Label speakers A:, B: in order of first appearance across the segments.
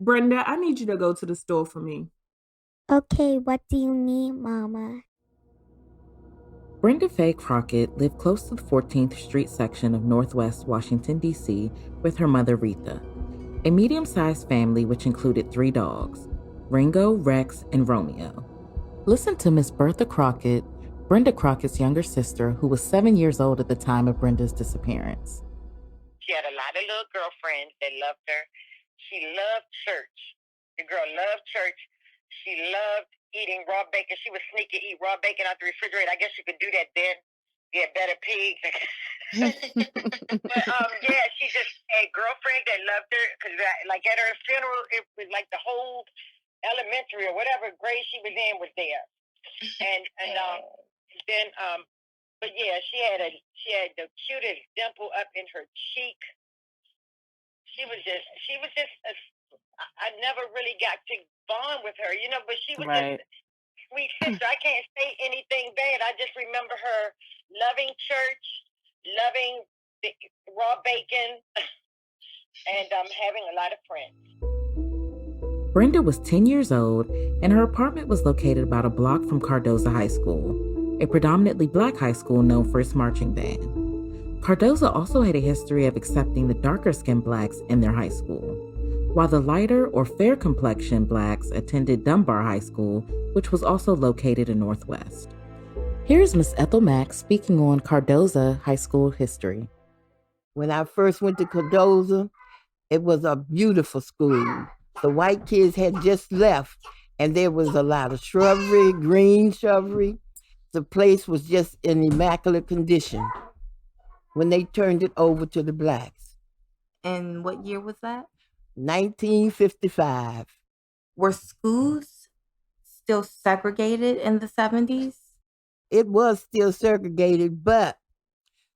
A: Brenda, I need you to go to the store for me.
B: Okay, what do you need, Mama?
C: Brenda Faye Crockett lived close to the 14th Street section of Northwest Washington, D.C., with her mother, Retha, a medium sized family which included 3 dogs Ringo, Rex, and Romeo. Listen to Miss Bertha Crockett, Brenda Crockett's younger sister, who was 7 years old at the time of Brenda's disappearance.
D: She had a lot of little girlfriends that loved her. She loved church. The girl loved church. She loved eating raw bacon. She would sneak and eat raw bacon out the refrigerator. I guess you could do that then. You had better pigs. But yeah, she just had girlfriends that loved her. Because like at her funeral, it was like the whole elementary or whatever grade she was in was there. And then but yeah, she had the cutest dimple up in her cheek. She was just I never really got to bond with her, but she was just sweet sister. I can't say anything bad. I just remember her loving church, loving the raw bacon, and having a lot of friends.
C: Brenda was 10 years old, and her apartment was located about a block from Cardozo High School, a predominantly black high school known for its marching band. Cardozo also had a history of accepting the darker-skinned blacks in their high school, while the lighter or fair-complexioned blacks attended Dunbar High School, which was also located in Northwest. Here's Miss Ethel Mack speaking on Cardozo High School history.
E: When I first went to Cardozo, it was a beautiful school. The white kids had just left, and there was a lot of shrubbery, green shrubbery. The place was just in immaculate condition when they turned it over to the blacks.
F: And what year was that?
E: 1955.
F: Were schools still segregated in the 70s?
E: It was still segregated, but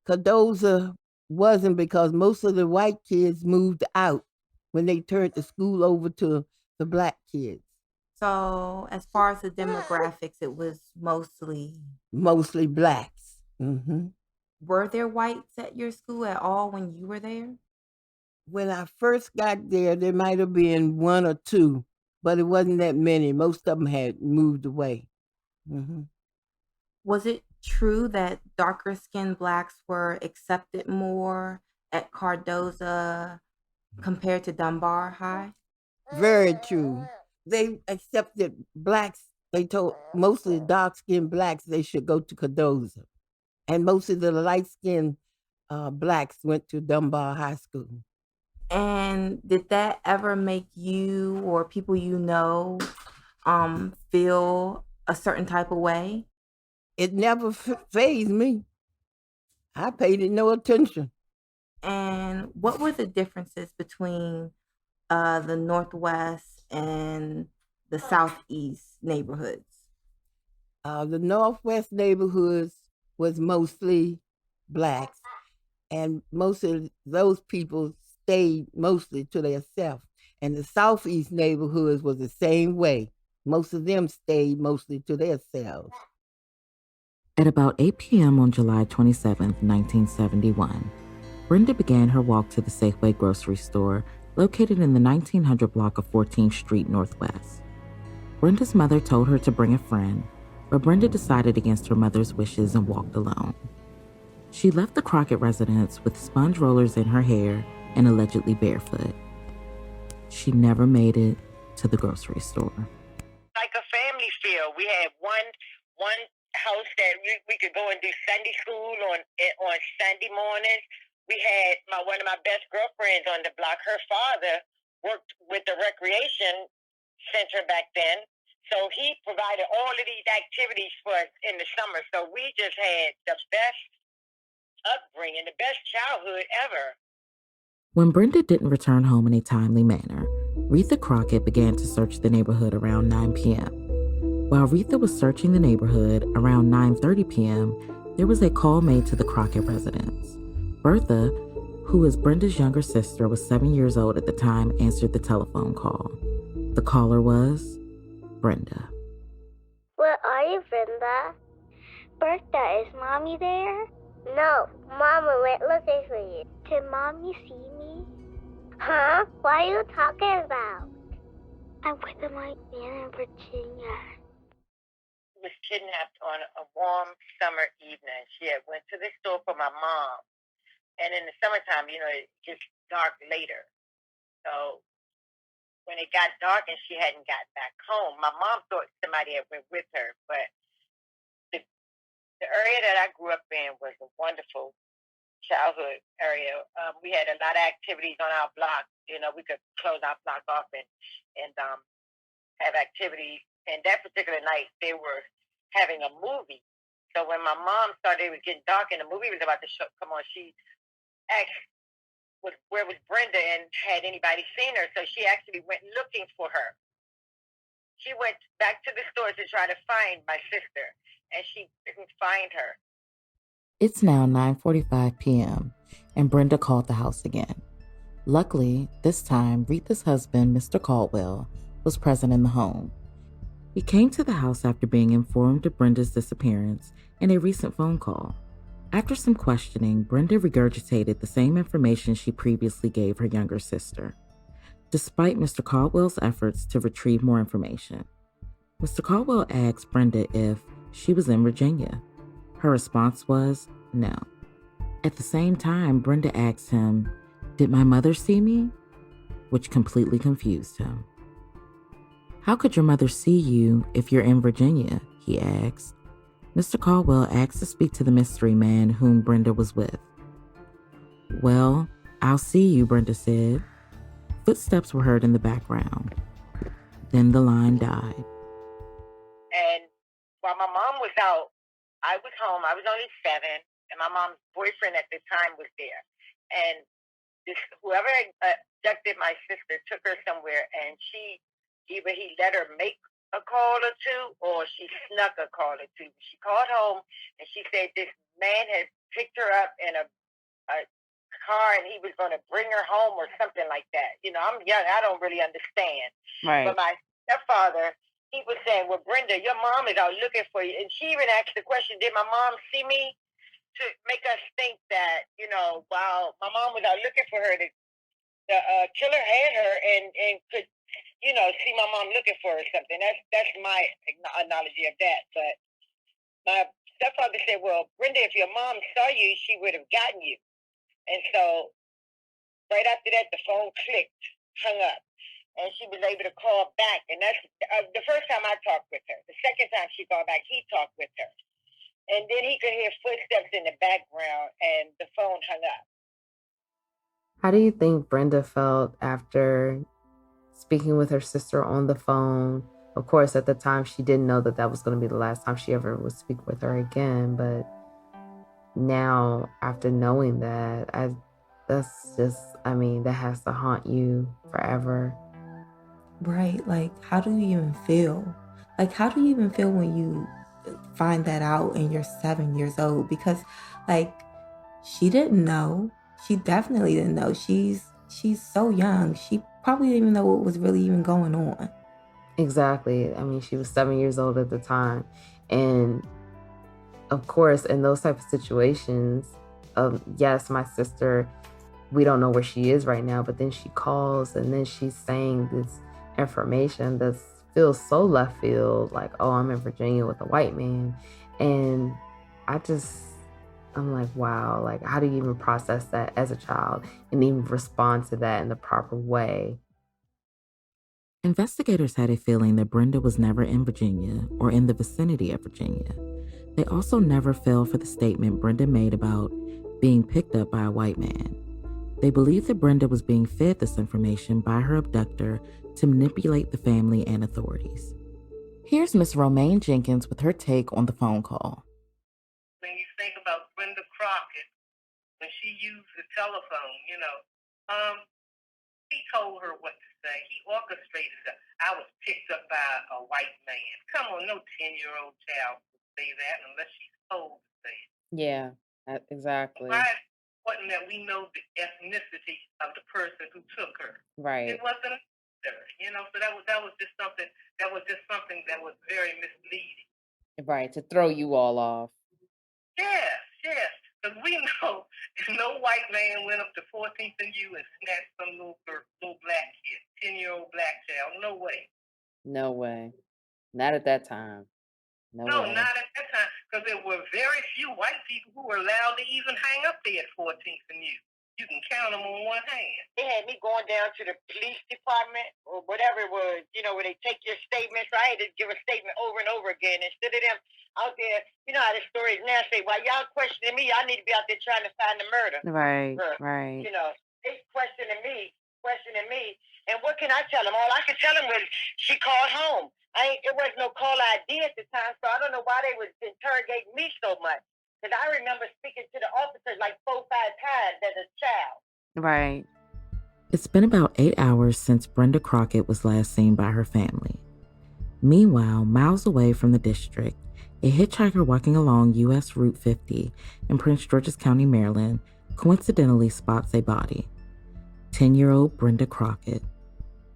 E: Cardozo wasn't, because most of the white kids moved out when they turned the school over to the black kids.
F: So as far as the demographics, it was mostly
E: blacks. Mm-hmm.
F: Were there whites at your school at all when you were there?
E: When I first got there, there might have been 1 or 2, but it wasn't that many. Most of them had moved away. Mm-hmm.
F: Was it true that darker skinned blacks were accepted more at Cardozo compared to Dunbar High?
E: Very true. They accepted blacks. They told most of the dark-skinned blacks they should go to Cardozo. And most of the light-skinned blacks went to Dunbar High School.
F: And did that ever make you or people you know feel a certain type of way?
E: It never fazed me. I paid it no attention.
F: And what were the differences between the Northwest and the Southeast neighborhoods?
E: The Northwest neighborhoods was mostly blacks, and most of those people stayed mostly to themselves. And the Southeast neighborhoods was the same way. Most of them stayed mostly to themselves.
C: At about 8 p.m. on July 27, 1971, Brenda began her walk to the Safeway grocery store located in the 1900 block of 14th Street Northwest. Brenda's mother told her to bring a friend, but Brenda decided against her mother's wishes and walked alone. She left the Crockett residence with sponge rollers in her hair and allegedly barefoot. She never made it to the grocery store.
D: Like a family feel. We had one house that we could go and do Sunday school on Sunday mornings. We had one of my best girlfriends on the block. Her father worked with the recreation center back then, so he provided all of these activities for us in the summer. So we just had the best upbringing, the best childhood ever.
C: When Brenda didn't return home in a timely manner, Retha Crockett began to search the neighborhood around 9 p.m. While Retha was searching the neighborhood around 9:30 p.m., there was a call made to the Crockett residence. Bertha, who is Brenda's younger sister, was 7 years old at the time, answered the telephone call. The caller was Brenda.
B: Where are you, Brenda? Bertha, is Mommy there? No, Mama went looking for you. Can Mommy see me? Huh? What are you talking about? I with a white man in Virginia.
D: She was kidnapped on a warm summer evening. She had went to the store for my mom. And in the summertime, it gets dark later. So when it got dark and she hadn't got back home, my mom thought somebody had went with her. But the area that I grew up in was a wonderful childhood area. We had a lot of activities on our block. We could close our block off and have activities. And that particular night, they were having a movie. So when my mom started, it was getting dark and the movie was about to come on, she asked where was Brenda and had anybody seen her. So she actually went looking for her. She went back to the store to try to find my sister, and she couldn't find her.
C: It's now 9:45 p.m., and Brenda called the house again. Luckily, this time, Retha's husband, Mr. Caldwell, was present in the home. He came to the house after being informed of Brenda's disappearance and a recent phone call. After some questioning, Brenda regurgitated the same information she previously gave her younger sister, despite Mr. Caldwell's efforts to retrieve more information. Mr. Caldwell asked Brenda if she was in Virginia. Her response was no. At the same time, Brenda asked him, "Did my mother see me?" which completely confused him. "How could your mother see you if you're in Virginia?" he asked. Mr. Caldwell asked to speak to the mystery man whom Brenda was with. "Well, I'll see you," Brenda said. Footsteps were heard in the background. Then the line died.
D: And while my mom was out, I was home. I was only 7, and my mom's boyfriend at the time was there. And whoever abducted my sister took her somewhere, and either he let her make a call or two, or she snuck a call or two. She called home, and she said this man had picked her up in a car, and he was going to bring her home or something like that. I'm young. I don't really understand.
F: Right.
D: But my stepfather, he was saying, "Well, Brenda, your mom is out looking for you." And she even asked the question, "Did my mom see me?" To make us think that, while my mom was out looking for her, the killer had her and could, see my mom looking for her or something. That's my analogy of that. But my stepfather said, "Well, Brenda, if your mom saw you, she would have gotten you." And so right after that, the phone clicked, hung up, and she was able to call back. And that's the first time I talked with her. The second time she called back, he talked with her. And then he could hear footsteps in the background, and the phone hung up.
F: How do you think Brenda felt after speaking with her sister on the phone? Of course, at the time, she didn't know that was going to be the last time she ever would speak with her again. But now, after knowing that, that has to haunt you forever.
G: Right. Like, how do you even feel? Like, how do you even feel when you find that out and you're 7 years old? Because, like, she didn't know. She definitely didn't know. She's so young. She probably didn't even know what was really even going on.
F: Exactly. I mean, she was 7 years old at the time. And of course, in those type of situations, yes, my sister, we don't know where she is right now, but then she calls and then she's saying this information that feels so left field, like, "Oh, I'm in Virginia with a white man." And I'm like, wow, like, how do you even process that as a child and even respond to that in the proper way?
C: Investigators had a feeling that Brenda was never in Virginia or in the vicinity of Virginia. They also never fell for the statement Brenda made about being picked up by a white man. They believed that Brenda was being fed this information by her abductor to manipulate the family and authorities. Here's Miss Romaine Jenkins with her take on the phone call.
H: When you think about Brenda Crockett, when she used the telephone, he told her what to say. He orchestrated it. "I was picked up by a white man." Come on, no 10-year-old child would say that unless she's told to say it.
F: Yeah, exactly.
H: Why is it important that we know the ethnicity of the person who took her?
F: Right.
H: It wasn't her, so that was just something that was very misleading.
F: Right, to throw you all off.
H: Yes. Because we know no white man went up to 14th and U and snatched some little black kid. 10-year-old black child. No way.
F: No way. Not at that time. No
H: No,
F: way.
H: not at that time, because there were very few white people who were allowed to even hang up there at 14th and U. You can count them on one hand.
D: They had me going down to the police department or whatever it was, where they take your statements. So I had to give a statement over and over again. Instead of them out there, you know how the stories now say, while y'all questioning me, I need to be out there trying to find the murder.
F: Right, right.
D: They questioning me. And what can I tell them? All I could tell them was she called home. It wasn't no call ID at the time, so I don't know why they was interrogating me so much. Because I remember speaking to the officers like 4 or 5 times as a child.
F: Right.
C: It's been about 8 hours since Brenda Crockett was last seen by her family. Meanwhile, miles away from the district, a hitchhiker walking along U.S. Route 50 in Prince George's County, Maryland, coincidentally spots a body. 10-year-old Brenda Crockett.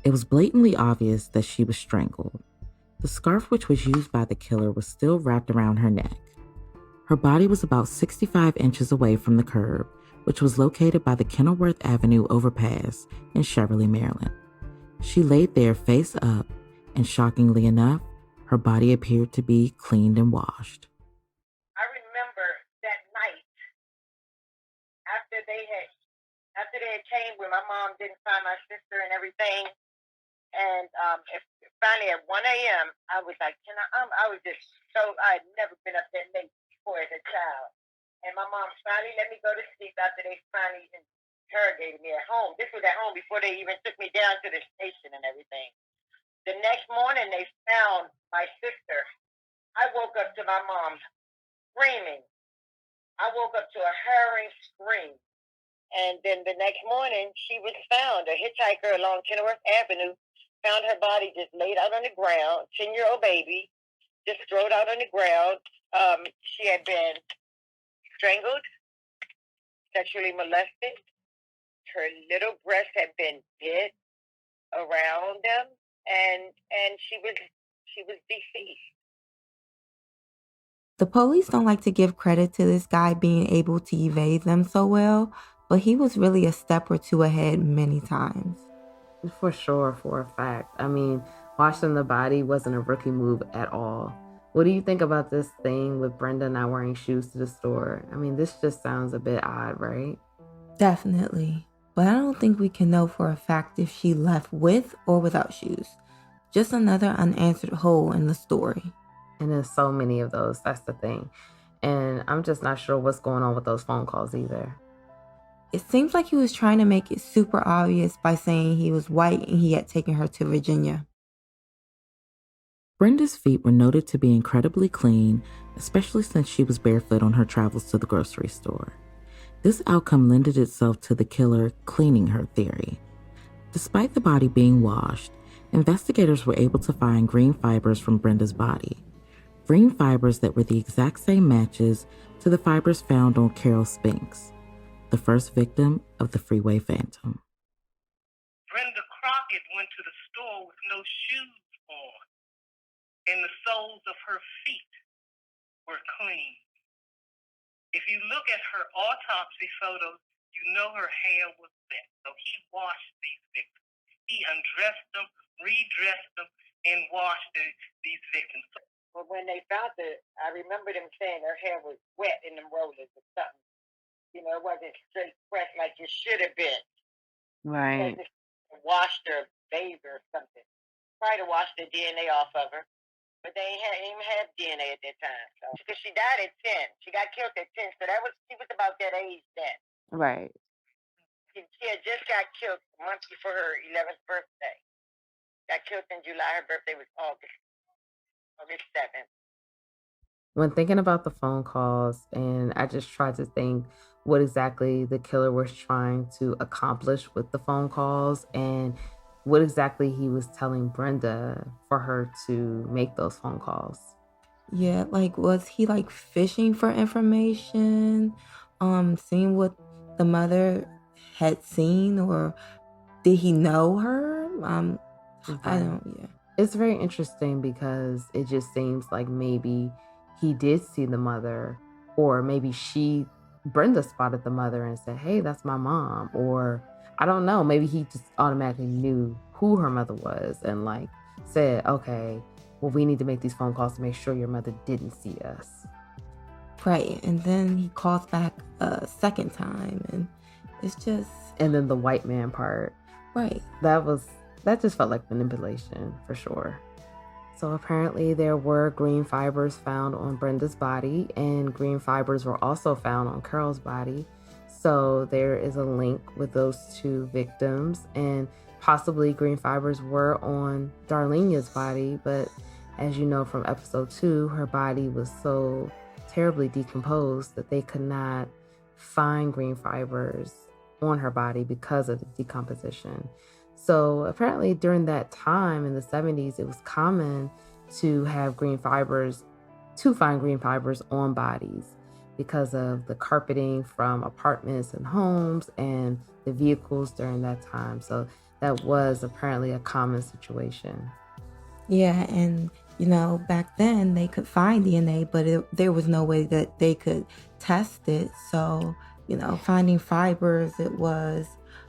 C: It was blatantly obvious that she was strangled. The scarf which was used by the killer was still wrapped around her neck. Her body was about 65 inches away from the curb, which was located by the Kenilworth Avenue overpass in Cheverly, Maryland. She laid there face up, and shockingly enough, her body appeared to be cleaned and washed.
D: I remember that night after they had came when my mom didn't find my sister and everything, and finally at 1 a.m. I was like, I was just so, I had never been up that late before as a child. And my mom finally let me go to sleep after they finally interrogated me at home. This was at home before they even took me down to the station and everything. The next morning, they found my sister. I woke up to my mom screaming. I woke up to a harrowing scream. And then the next morning, she was found. A hitchhiker along Kenilworth Avenue found her body just laid out on the ground, 10-year-old baby, just thrown out on the ground. She had been strangled, sexually molested. Her little breasts had been bit around them, and she was deceased.
G: The police don't like to give credit to this guy being able to evade them so well, but he was really a step or two ahead many times.
F: For sure, for a fact. I mean, washing the body wasn't a rookie move at all. What do you think about this thing with Brenda not wearing shoes to the store? I mean, this just sounds a bit odd, right?
G: Definitely. But I don't think we can know for a fact if she left with or without shoes. Just another unanswered hole in the story.
F: And there's so many of those, that's the thing. And I'm just not sure what's going on with those phone calls either.
G: It seems like he was trying to make it super obvious by saying he was white and he had taken her to Virginia.
C: Brenda's feet were noted to be incredibly clean, especially since she was barefoot on her travels to the grocery store. This outcome lended itself to the killer cleaning her theory. Despite the body being washed, investigators were able to find green fibers from Brenda's body. Green fibers that were the exact same matches to the fibers found on Carol Spinks, the first victim of the Freeway Phantom.
H: Brenda Crockett went to the store with no shoes on, and the soles of her feet were clean. If you look at her autopsy photos, you know her hair was wet. So he washed these victims. He undressed them, redressed them, and washed these victims.
D: But when they found her, I remember them saying her hair was wet in them rollers or something. It wasn't straight fresh like it should have been.
F: Right.
D: They just washed her, bathed her or something. Tried to wash the DNA off of her. But they ain't even have DNA at that time. Because she died at 10. She got killed at 10. So she was about that age then.
F: Right.
D: She had just got killed a month before her 11th birthday. Got killed in July. Her birthday was August 7th.
F: When thinking about the phone calls, and I just tried to think what exactly the killer was trying to accomplish with the phone calls and what exactly he was telling Brenda for her to make those phone calls.
G: Yeah, was he fishing for information? Seeing what the mother had seen, or did he know her? I don't, yeah.
F: It's very interesting because it just seems like maybe he did see the mother, or maybe Brenda spotted the mother and said, hey, that's my mom. Or I don't know, maybe he just automatically knew who her mother was and like said, okay, well, we need to make these phone calls to make sure your mother didn't see us.
G: Right. And then he calls back a second time, and it's just...
F: And then the white man part.
G: Right.
F: That just felt like manipulation for sure. So apparently there were green fibers found on Brenda's body, and green fibers were also found on Carol's body. So there is a link with those two victims, and possibly green fibers were on Darlenia's body, but as you know from episode 2, her body was so terribly decomposed that they could not find green fibers on her body because of the decomposition. So apparently during that time in the 70s, it was common to have find green fibers on bodies because of the carpeting from apartments and homes and the vehicles during that time. So that was apparently a common situation.
G: Yeah, and back then they could find DNA, but there was no way that they could test it. So, finding fibers, it was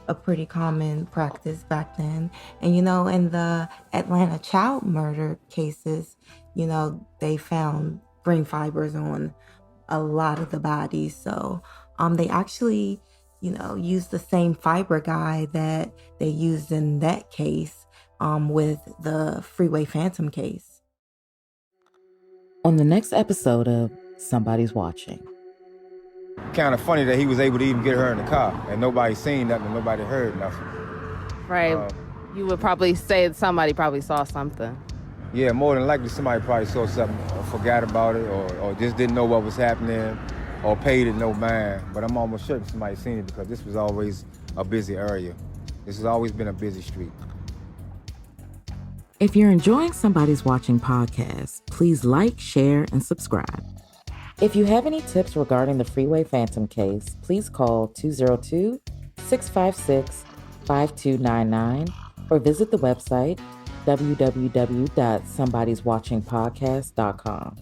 G: a pretty common practice back then. And, in the Atlanta child murder cases, they found green fibers on a lot of the bodies. So they actually, used the same fiber guide that they used in that case with the Freeway Phantom case.
C: On the next episode of Somebody's Watching.
I: Kind of funny that he was able to even get her in the car and nobody seen nothing, nobody heard nothing.
F: Right. You would probably say that somebody probably saw something.
I: Yeah, more than likely somebody probably saw something or forgot about it or just didn't know what was happening or paid it no mind. But I'm almost certain somebody seen it because this was always a busy area. This has always been a busy street.
C: If you're enjoying Somebody's Watching podcast, please like, share, and subscribe. If you have any tips regarding the Freeway Phantom case, please call 202-656-5299 or visit the website www.somebodyswatchingpodcast.com.